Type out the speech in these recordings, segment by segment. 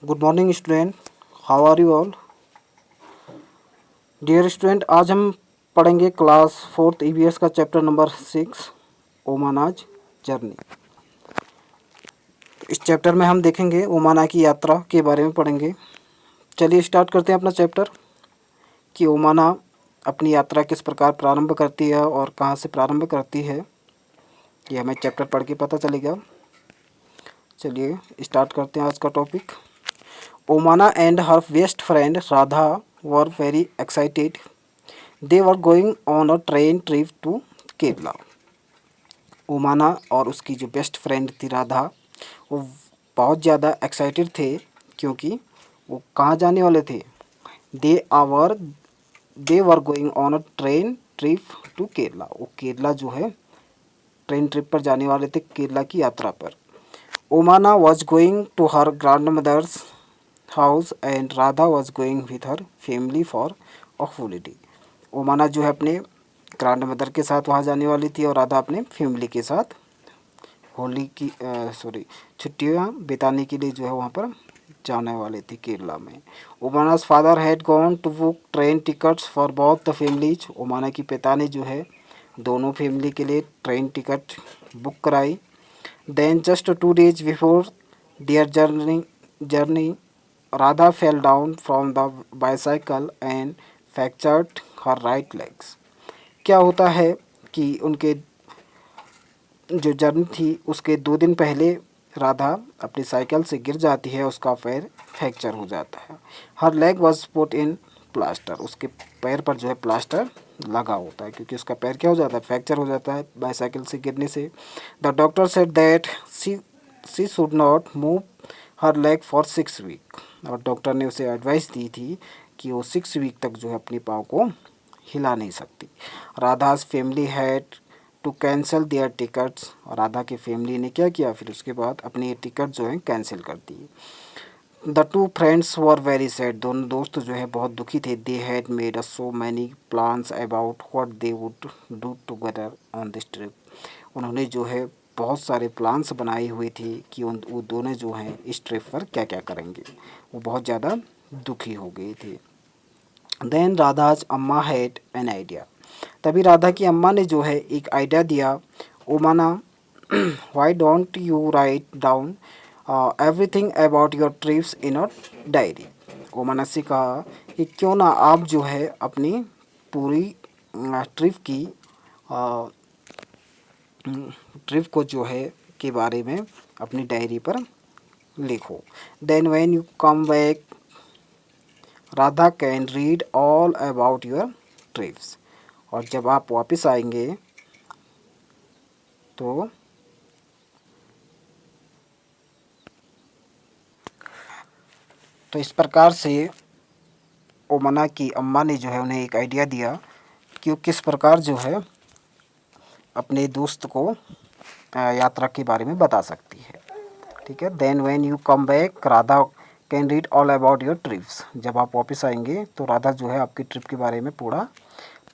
Good morning student, how are you all? Dear student, आज हम पढ़ेंगे क्लास फोर्थ ईवीएस का चैप्टर नंबर 6 ओमानाज जर्नी। इस चैप्टर में हम देखेंगे ओमाना की यात्रा के बारे में पढ़ेंगे। चलिए स्टार्ट करते हैं अपना चैप्टर कि ओमाना अपनी यात्रा किस प्रकार प्रारंभ करती है और कहाँ से प्रारंभ करती है, ये हमें चैप्टर पढ़ के पता चलेगा। चलिए स्टार्ट करते हैं आज का topic. Omana and her best friend Radha were very excited. They were going on a train trip to Kerala. ओमाना और उसकी जो बेस्ट फ्रेंड थी राधा, वो बहुत ज़्यादा एक्साइटेड थे क्योंकि वो कहाँ जाने वाले थे। They are they were going on a train trip to Kerala. वो केरला जो है ट्रेन ट्रिप पर जाने वाले थे, केरला की यात्रा पर। Omana was going to her grandmother's house and Radha was going with her family for a holiday. Omana जो है अपने ग्रैंड मदर के साथ वहाँ जाने वाली थी और राधा अपने फैमिली के साथ होली की छुट्टियाँ बिताने के लिए जो है वहाँ पर जाने वाले थे केरला में। Omana's father had gone to book train tickets for both the families. Omana की पिता ने जो है दोनों फैमिली के लिए ट्रेन टिकट बुक कराई। Then just 2 days before their journey Radha fell down from the bicycle and fractured her right legs। क्या होता है कि उनके जो जर्नी थी उसके 2 दिन पहले राधा अपनी साइकिल से गिर जाती है, उसका पैर फ्रैक्चर हो जाता है। हर leg was put in plaster. उसके पैर पर जो है प्लास्टर लगा होता है क्योंकि उसका पैर क्या हो जाता है, फ्रैक्चर हो जाता है बाईसाइकिल से गिरने से। The doctor said that she should not move her leg for 6 week. और डॉक्टर ने उसे एडवाइस दी थी कि वो 6 वीक तक जो है अपनी पाँव को हिला नहीं सकती। Radha's family had to cancel their tickets. और राधा की फैमिली ने क्या किया, फिर उसके बाद अपनी टिकट जो है कैंसिल कर दी। The two friends were very sad. दोनों दोस्त जो है बहुत दुखी थे। They had made so many plans about what they would do together on this trip. उन्होंने जो है बहुत सारे प्लान्स बनाई हुई थी कि वो दोनों जो हैं इस ट्रिप पर क्या क्या करेंगे। वो बहुत ज़्यादा दुखी हो गए थे। देन राधाज अम्मा हैड एन आइडिया। तभी राधा की अम्मा ने जो है एक आइडिया दिया। Omana why don't you write down everything about your trips in a diary. Omana से कहा कि क्यों ना आप जो है अपनी पूरी ट्रिप को जो है के बारे में अपनी डायरी पर लिखो। Then when you come back Radha can read all about your trips. और जब आप वापस आएंगे तो इस प्रकार से ओमना की अम्मा ने जो है उन्हें एक आइडिया दिया कि वो किस प्रकार जो है अपने दोस्त को यात्रा के बारे में बता सकती है। ठीक है। Then when you come back Radha can read all about your trips. जब आप वापस आएंगे तो राधा जो है आपकी ट्रिप के बारे में पूरा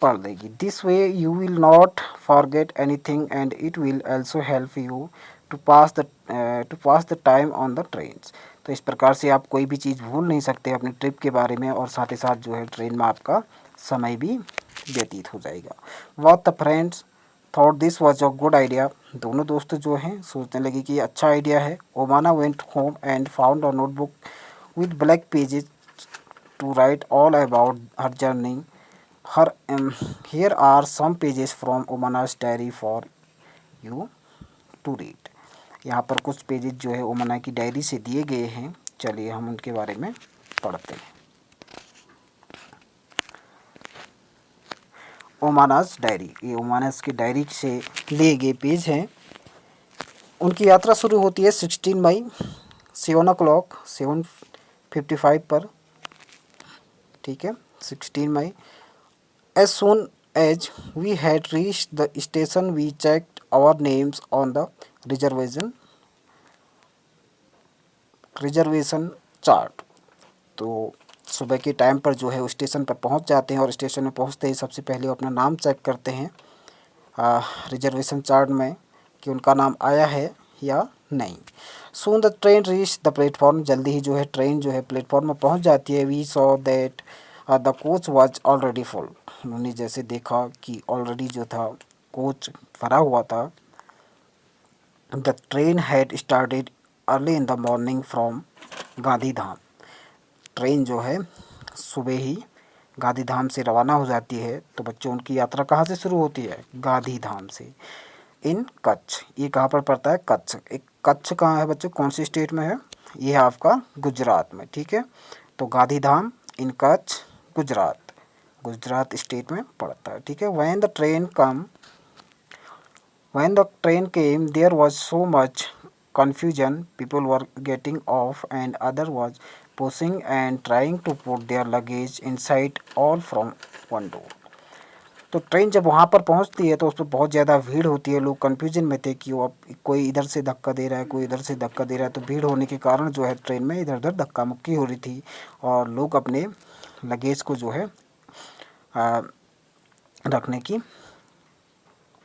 पढ़ देगी। This way you will not forget anything and it will also help you to pass the time on the trains. तो इस प्रकार से आप कोई भी चीज़ भूल नहीं सकते अपनी ट्रिप के बारे में, और साथ ही साथ जो है ट्रेन में आपका समय भी व्यतीत हो जाएगा। What the friends thought this was a good idea. दोनों दोस्त जो हैं सोचने लगे कि ये अच्छा आइडिया है। Omana went home and found a notebook with blank pages to write all about her journey. Here are some pages from Omana's diary for you to read. यहाँ पर कुछ पेजेस जो है ओमाना की डायरी से दिए गए हैं। चलिए हम उनके बारे में पढ़ते हैं। ओमाना's डायरी, ये ओमाना's की डायरी से लिए गए पेज हैं। उनकी यात्रा शुरू होती है 16 मई 7:55 पर। ठीक है, 16 मई। As soon as we had reached the station, we checked our names on the reservation chart. तो सुबह के टाइम पर जो है वो स्टेशन पर पहुंच जाते हैं और स्टेशन में पहुंचते ही सबसे पहले वो अपना नाम चेक करते हैं रिजर्वेशन चार्ट में कि उनका नाम आया है या नहीं। Soon the train reach the platform, जल्दी ही जो है ट्रेन जो है प्लेटफॉर्म में पहुंच जाती है। We saw that the coach was already full, उन्होंने जैसे देखा कि ऑलरेडी जो था कोच भरा हुआ था। The train had started early in the morning from Gandhidham, train जो है सुबह ही गांधीधाम से रवाना हो जाती है। तो बच्चों उनकी यात्रा कहाँ से शुरू होती है? गांधीधाम से। इन कच्छ, ये कहाँ पर पड़ता है? कच्छ। एक कच्छ कहाँ है बच्चों, कौन सी स्टेट में है? ये है आपका गुजरात में, ठीक है। तो गांधीधाम इन कच्छ गुजरात, गुजरात स्टेट में पड़ता है, ठीक है। When the train came, there was so much confusion. People were getting off and other was pushing and trying to put their luggage inside, all from one door. तो ट्रेन जब वहाँ पर पहुँचती है तो उस पर बहुत ज़्यादा भीड़ होती है। लोग कन्फ्यूजन में थे कि वो अब कोई इधर से धक्का दे रहा है, कोई इधर से धक्का दे रहा है। तो भीड़ होने के कारण जो है ट्रेन में इधर उधर धक्का मुक्की हो रही थी और लोग अपने लगेज को जो है रखने की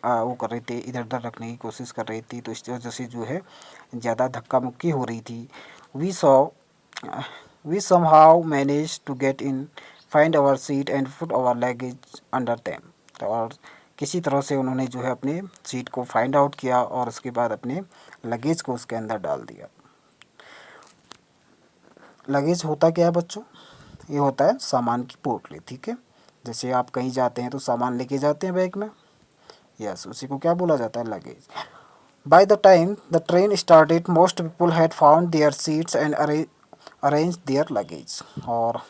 वो कर रहे थे, इधर उधर रखने की कोशिश कर रही थी। तो इस वजह से जो है ज़्यादा धक्का मुक्की हो रही थी। We somehow manage to get in, find our seat and put our luggage under them. तो और किसी तरह से उन्होंने जो है अपने सीट को फाइंड आउट किया और उसके बाद अपने लगेज को उसके अंदर डाल दिया। लगेज होता क्या है बच्चों? ये होता है सामान की पोटली, ठीक है। जैसे आप कहीं जाते हैं तो सामान लेके जाते हैं बैग में, यस, उसी को क्या बोला जाता है? Luggage. By the time the train started most people had found their seats and arrange their luggage. और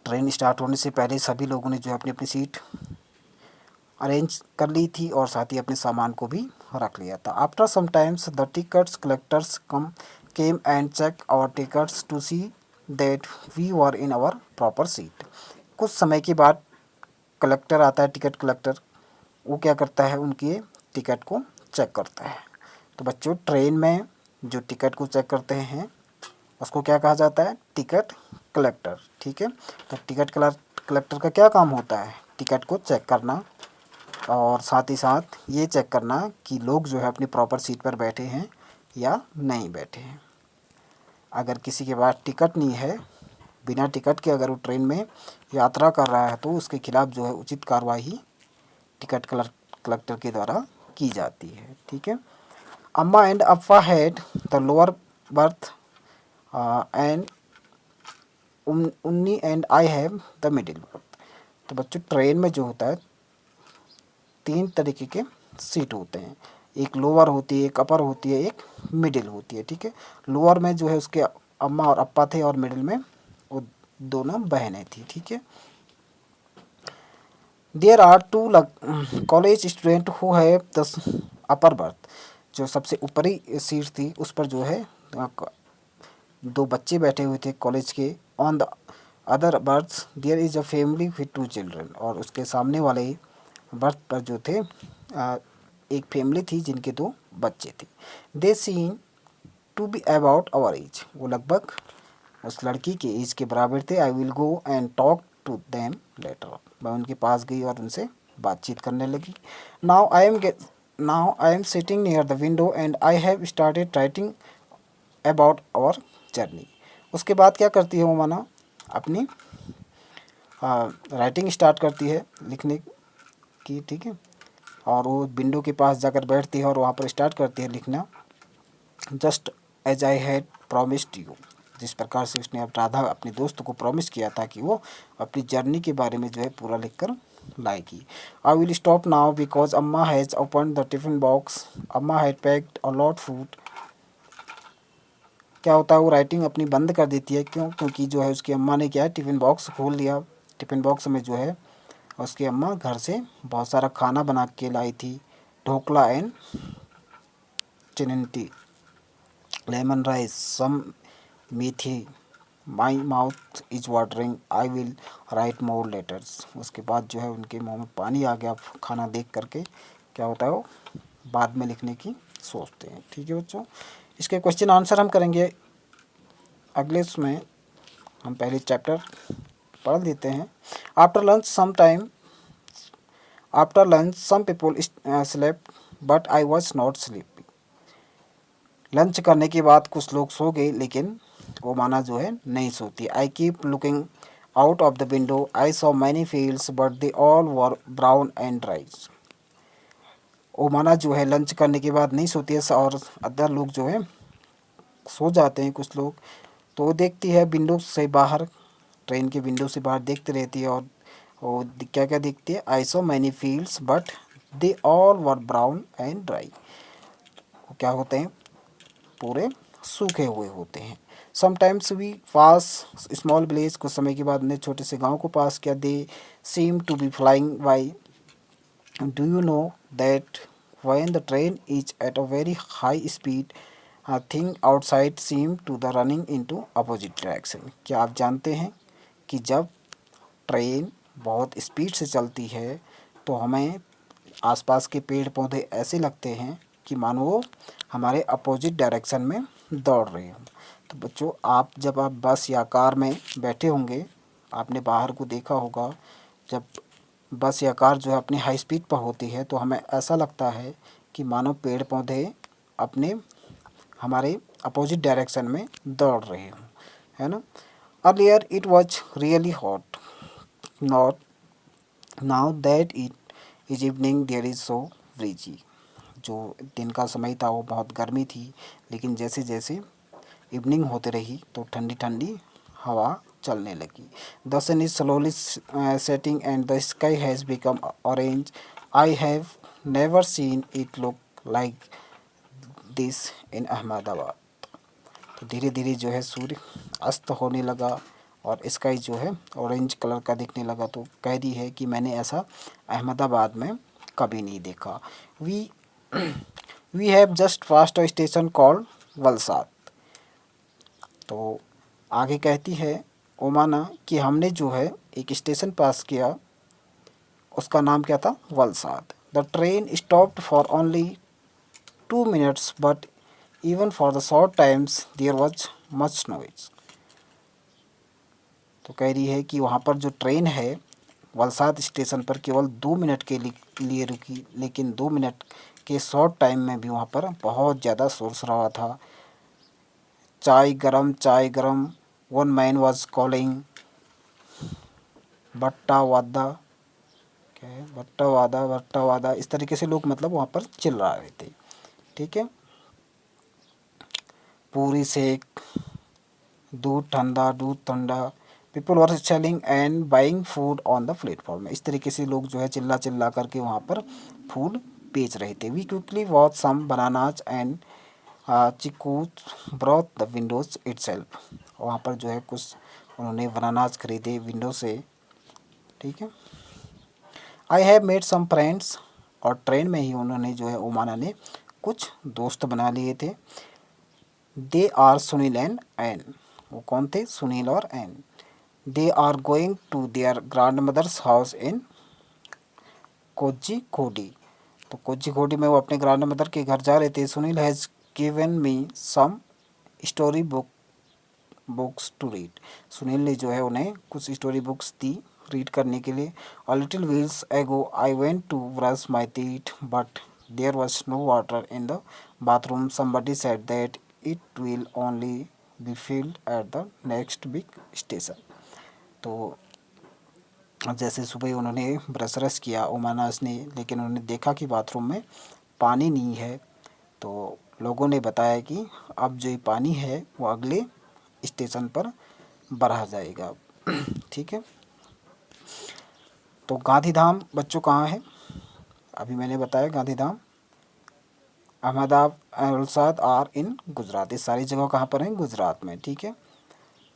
ट्रेन स्टार्ट होने से पहले सभी लोगों ने जो अपनी अपनी सीट अरेंज कर ली थी और साथ ही अपने सामान को भी रख लिया था। After some times the tickets collectors came and check our tickets to see that we were in our proper seat. कुछ समय के बाद कलेक्टर आता है, टिकट कलेक्टर, वो क्या करता है? उनके टिकट को चेक करता है। तो बच्चों ट्रेन में जो टिकट को चेक करते हैं उसको क्या कहा जाता है? टिकट कलेक्टर, ठीक है। तो टिकट कलेक्टर का क्या काम होता है? टिकट को चेक करना और साथ ही साथ ये चेक करना कि लोग जो है अपनी प्रॉपर सीट पर बैठे हैं या नहीं बैठे हैं। अगर किसी के पास टिकट नहीं है, बिना टिकट के अगर वो ट्रेन में यात्रा कर रहा है तो उसके खिलाफ जो है उचित कार्रवाई टिकट कलेक्टर के द्वारा की जाती है, ठीक है। Amma and Appa had the lower berth and Unni and I have the middle berth. तो बच्चों ट्रेन में जो होता है 3 तरीके के सीट होते हैं, एक लोअर होती है, एक अपर होती है, एक मिडिल होती है, ठीक है। लोअर में जो है उसके अम्मा और अप्पा थे और मिडिल में वो दोनों बहनें थी, ठीक है। There are 2 college student who have the upper berth, जो सबसे ऊपरी सीट थी उस पर जो है 2 बच्चे बैठे हुए थे कॉलेज के। On the other berth there is a family with 2 children, और उसके सामने वाले बर्थ पर जो थे एक फैमिली थी जिनके 2 बच्चे थे। They seem to be about our age, वो लगभग उस लड़की के एज के बराबर थे। I will go and talk to them later, मैं उनके पास गई और उनसे बातचीत करने लगी। Now I am sitting near the window and I have started writing about our journey. उसके बाद क्या करती है वो माना अपनी राइटिंग स्टार्ट करती है लिखने की, ठीक है। और वो विंडो के पास जाकर बैठती है और वहाँ पर स्टार्ट करती है लिखना। Just as I had promised you, जिस प्रकार से उसने अब राधा अपने दोस्त को प्रॉमिस किया था कि वो अपनी जर्नी के बारे में जो है पूरा लिखकर लाएगी। I will stop now because Amma has open the tiffin box, Amma had packed a lot food. क्या होता है वो राइटिंग अपनी बंद कर देती है, क्यों? क्योंकि जो है उसकी अम्मा ने क्या है टिफ़िन बॉक्स खोल दिया। टिफ़िन बॉक्स में जो है उसकी अम्मा घर से बहुत सारा खाना बना के लाई थी, dhokla and chammanthi, lemon rice, some methi. My mouth is watering, I will write more letters. उसके बाद जो है उनके मुंह में पानी आ गया खाना देख करके। क्या होता है वो बाद में लिखने की सोचते हैं, ठीक है बच्चों। इसके क्वेश्चन आंसर हम करेंगे अगले उसमें। हम पहले चैप्टर पढ़ लेते हैं। After lunch some people slept but I was not sleepy. Lunch करने के बाद कुछ लोग सो गए, लेकिन ओमाना जो है नहीं सोती। I keep looking out of the window, I saw many fields but they all were brown and dry. Omana जो है लंच करने के बाद नहीं सोती है, और अदर लोग जो है सो जाते हैं कुछ लोग। तो वो देखती है विंडो से बाहर, ट्रेन के विंडो से बाहर देखती रहती है, और वो क्या क्या देखती है, I saw many fields but they all were brown and dry. वो क्या होते हैं, पूरे सूखे हुए होते हैं। Sometimes we pass small village, कुछ समय के बाद ने छोटे से गांव को पास किया। They seem to be flying by. Do you know that when the train is at a very high speed, thing outside seem to the running into opposite direction। क्या आप जानते हैं कि जब ट्रेन बहुत स्पीड से चलती है तो हमें आसपास के पेड़ पौधे ऐसे लगते हैं कि मानो वो हमारे अपोजिट डायरेक्शन में दौड़ रहे हों। तो बच्चों, जब आप बस या कार में बैठे होंगे, आपने बाहर को देखा होगा, जब बस या कार जो है अपनी हाई स्पीड पर होती है तो हमें ऐसा लगता है कि मानो पेड़ पौधे अपने हमारे अपोजिट डायरेक्शन में दौड़ रहे हों, है ना। Earlier it was really hot, not now that it is evening there is so breezy. जो दिन का समय था वो बहुत गर्मी थी, लेकिन जैसे जैसे इवनिंग होते रही तो ठंडी ठंडी हवा चलने लगी। The sun is slowly setting and the sky has become orange. I have never seen it look like this in Ahmedabad. तो धीरे धीरे जो है सूर्य अस्त होने लगा और स्काई जो है ऑरेंज कलर का दिखने लगा। तो कह रही है कि मैंने ऐसा अहमदाबाद में कभी नहीं देखा। We we have just passed a station called Valsad. तो आगे कहती है ओमाना कि हमने जो है एक स्टेशन पास किया, उसका नाम क्या था, Valsad. The train stopped for only 2 minutes but even for the short times there was much noise. तो कह रही है कि वहाँ पर जो ट्रेन है वलसाड स्टेशन पर केवल 2 मिनट के लिए रुकी, लेकिन 2 मिनट के शॉर्ट टाइम में भी वहाँ पर बहुत ज़्यादा शोर शराबा था। चाय गरम, चाय गरम, वन मैन वॉज कॉलिंग बट्टा वादा, क्या है, बट्टा वादा, बट्टा वादा, इस तरीके से लोग मतलब वहाँ पर चिल्ला रहे थे। ठीक है, पूरी सेक, दूध ठंडा, दूध ठंडा, people were selling and buying food on the platform. इस तरीके से लोग जो है चिल्ला चिल्ला करके वहाँ पर फूड बेच रहे थे। We quickly watch some bananas and chikoos ब्रॉथ द विंडोज इटसेल्फ। वहाँ पर जो है कुछ उन्होंने बनानाज खरीदे विंडो से। ठीक है, I have made some friends. और ट्रेन में ही उन्होंने जो है ओमाना ने कुछ दोस्त बना लिए थे। They are Sunil and Ann. वो कौन थे, सुनील और Ann. They are going to their grandmother's house in Kozhikode. तो कोझिकोड में वो अपने ग्रैंड मदर के घर जा रहे थे। Sunil has given me some story books to read. Sunil ने जो है उन्हें कुछ स्टोरी बुक्स दी रीड करने के लिए। अ little while ago I went to brush my teeth but there was no water in the bathroom. Somebody said that it will only be filled at the next big station. तो जैसे सुबह उन्होंने brush किया ओमानास ने, लेकिन उन्होंने देखा कि बाथरूम में पानी नहीं है। तो लोगों ने बताया कि अब जो ये पानी है वो अगले स्टेशन पर भरा जाएगा। ठीक है, तो गांधीधाम बच्चों कहाँ है, अभी मैंने बताया गांधीधाम, अहमदाबाद, वलसाड आर इन गुजरात। ये सारी जगह कहाँ पर हैं, गुजरात में। ठीक है,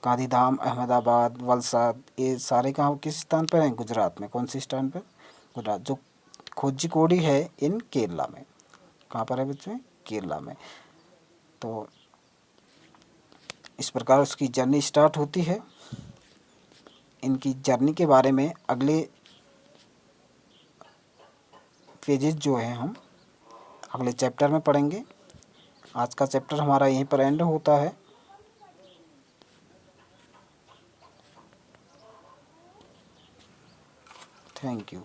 गांधीधाम, अहमदाबाद, वलसाड, ये सारे कहाँ किस स्थान पर हैं, गुजरात में। कौन से स्थान पर, गुजरात। जो कोझिकोड है इन केरला में। कहाँ पर है बच्चों, केरला में। तो इस प्रकार उसकी जर्नी स्टार्ट होती है। इनकी जर्नी के बारे में अगले पेजेस जो हैं हम अगले चैप्टर में पढ़ेंगे। आज का चैप्टर हमारा यहीं पर एंड होता है। Thank you.